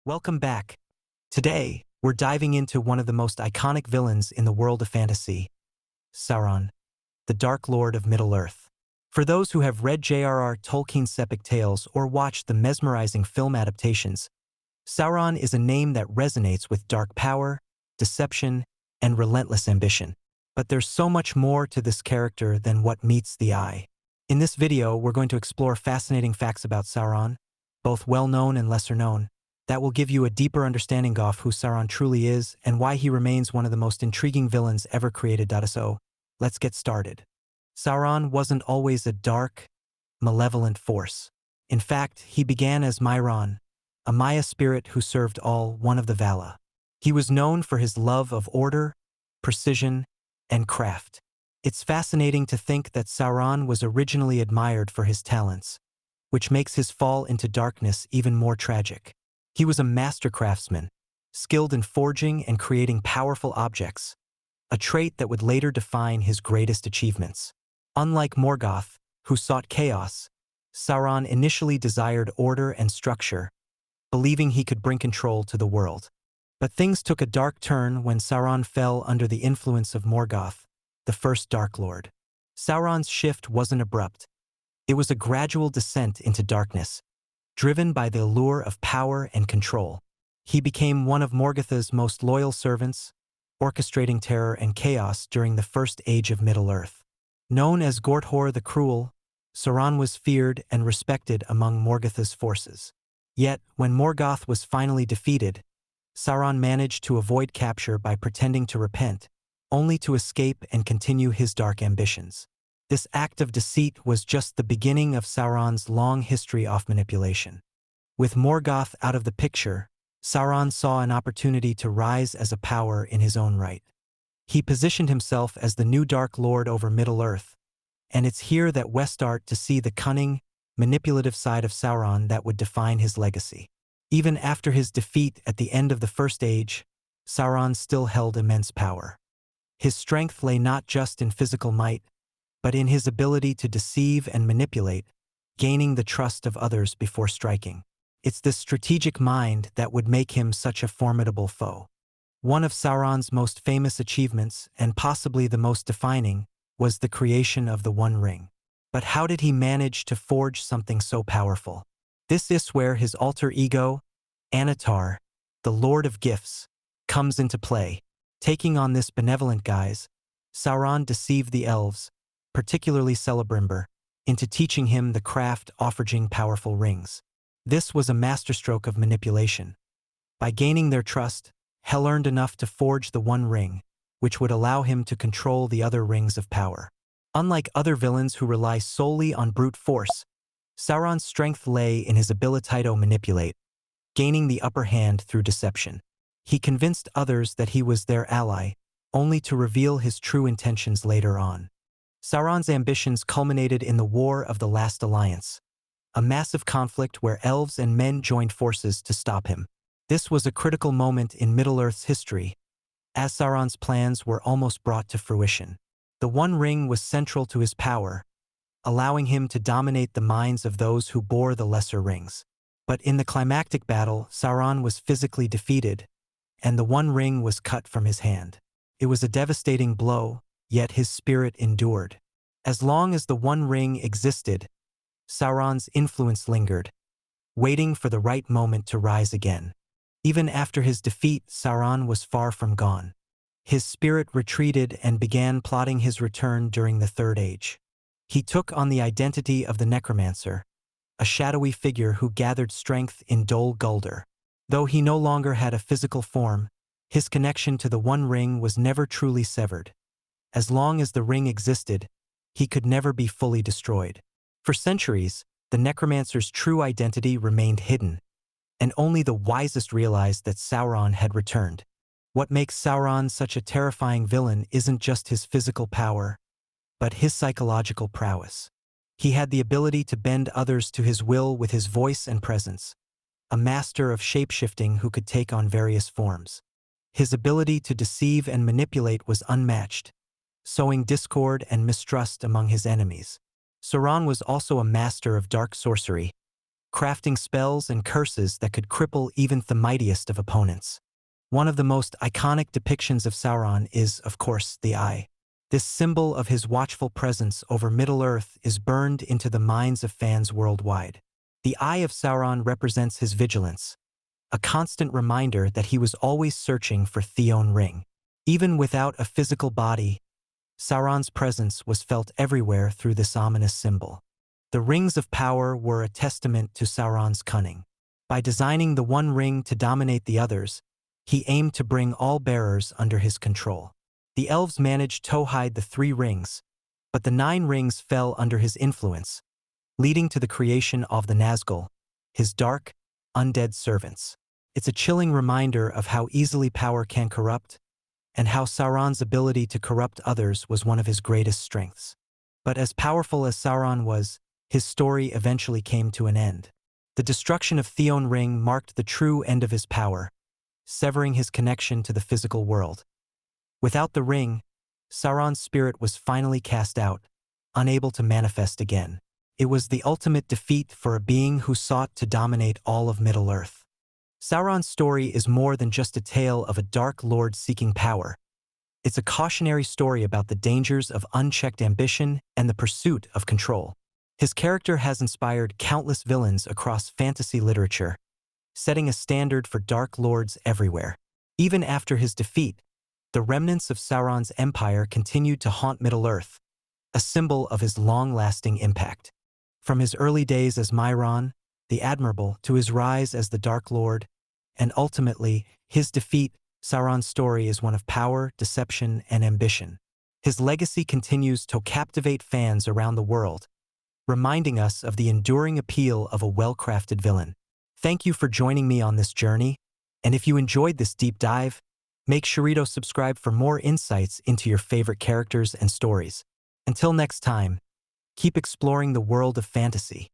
Welcome back. Today, we're diving into one of the most iconic villains in the world of fantasy, Sauron, the Dark Lord of Middle-earth. For those who have read J.R.R. Tolkien's epic tales or watched the mesmerizing film adaptations, Sauron is a name that resonates with dark power, deception, and relentless ambition. But there's so much more to this character than what meets the eye. In this video, we're going to explore fascinating facts about Sauron, both well-known and lesser-known, that will give you a deeper understanding of who Sauron truly is and why he remains one of the most intriguing villains ever created. So, let's get started. Sauron wasn't always a dark, malevolent force. In fact, he began as Mairon, a Maya spirit who served all one of the Vala. He was known for his love of order, precision, and craft. It's fascinating to think that Sauron was originally admired for his talents, which makes his fall into darkness even more tragic. He was a master craftsman, skilled in forging and creating powerful objects, a trait that would later define his greatest achievements. Unlike Morgoth, who sought chaos, Sauron initially desired order and structure, believing he could bring control to the world. But things took a dark turn when Sauron fell under the influence of Morgoth, the first Dark Lord. Sauron's shift wasn't abrupt. It was a gradual descent into darkness, driven by the allure of power and control. He became one of Morgoth's most loyal servants, orchestrating terror and chaos during the First Age of Middle-earth. Known as Gorthor the Cruel, Sauron was feared and respected among Morgoth's forces. Yet, when Morgoth was finally defeated, Sauron managed to avoid capture by pretending to repent, only to escape and continue his dark ambitions. This act of deceit was just the beginning of Sauron's long history of manipulation. With Morgoth out of the picture, Sauron saw an opportunity to rise as a power in his own right. He positioned himself as the new Dark Lord over Middle-earth, and it's here that we start to see the cunning, manipulative side of Sauron that would define his legacy. Even after his defeat at the end of the First Age, Sauron still held immense power. His strength lay not just in physical might, but in his ability to deceive and manipulate, gaining the trust of others before striking. It's this strategic mind that would make him such a formidable foe. One of Sauron's most famous achievements, and possibly the most defining, was the creation of the One Ring. But how did he manage to forge something so powerful? This is where his alter ego, Annatar, the Lord of Gifts, comes into play. Taking on this benevolent guise, Sauron deceived the elves, particularly Celebrimbor, into teaching him the craft of forging powerful rings. This was a masterstroke of manipulation. By gaining their trust, Hel earned enough to forge the One Ring, which would allow him to control the other rings of power. Unlike other villains who rely solely on brute force, Sauron's strength lay in his ability to manipulate, gaining the upper hand through deception. He convinced others that he was their ally, only to reveal his true intentions later on. Sauron's ambitions culminated in the War of the Last Alliance, a massive conflict where elves and men joined forces to stop him. This was a critical moment in Middle-earth's history, as Sauron's plans were almost brought to fruition. The One Ring was central to his power, allowing him to dominate the minds of those who bore the lesser rings. But in the climactic battle, Sauron was physically defeated, and the One Ring was cut from his hand. It was a devastating blow, yet his spirit endured. As long as the One Ring existed, Sauron's influence lingered, waiting for the right moment to rise again. Even after his defeat, Sauron was far from gone. His spirit retreated and began plotting his return during the Third Age. He took on the identity of the Necromancer, a shadowy figure who gathered strength in Dol Guldur. Though he no longer had a physical form, his connection to the One Ring was never truly severed. As long as the ring existed, he could never be fully destroyed. For centuries, the Necromancer's true identity remained hidden, and only the wisest realized that Sauron had returned. What makes Sauron such a terrifying villain isn't just his physical power, but his psychological prowess. He had the ability to bend others to his will with his voice and presence, a master of shape-shifting who could take on various forms. His ability to deceive and manipulate was unmatched, sowing discord and mistrust among his enemies. Sauron was also a master of dark sorcery, crafting spells and curses that could cripple even the mightiest of opponents. One of the most iconic depictions of Sauron is, of course, the Eye. This symbol of his watchful presence over Middle-earth is burned into the minds of fans worldwide. The Eye of Sauron represents his vigilance, a constant reminder that he was always searching for Theon Ring. Even without a physical body, Sauron's presence was felt everywhere through this ominous symbol. The Rings of Power were a testament to Sauron's cunning. By designing the one ring to dominate the others, he aimed to bring all bearers under his control. The elves managed to hide the 3 rings, but the 9 rings fell under his influence, leading to the creation of the Nazgul, his dark, undead servants. It's a chilling reminder of how easily power can corrupt, and how Sauron's ability to corrupt others was one of his greatest strengths. But as powerful as Sauron was, his story eventually came to an end. The destruction of Theon Ring marked the true end of his power, severing his connection to the physical world. Without the ring, Sauron's spirit was finally cast out, unable to manifest again. It was the ultimate defeat for a being who sought to dominate all of Middle-earth. Sauron's story is more than just a tale of a dark lord seeking power. It's a cautionary story about the dangers of unchecked ambition and the pursuit of control. His character has inspired countless villains across fantasy literature, setting a standard for dark lords everywhere. Even after his defeat, the remnants of Sauron's empire continued to haunt Middle-earth, a symbol of his long-lasting impact. From his early days as Mairon, the Admirable, to his rise as the Dark Lord, and ultimately, his defeat, Sauron's story is one of power, deception, and ambition. His legacy continues to captivate fans around the world, reminding us of the enduring appeal of a well-crafted villain. Thank you for joining me on this journey, and if you enjoyed this deep dive, make sure to subscribe for more insights into your favorite characters and stories. Until next time, keep exploring the world of fantasy.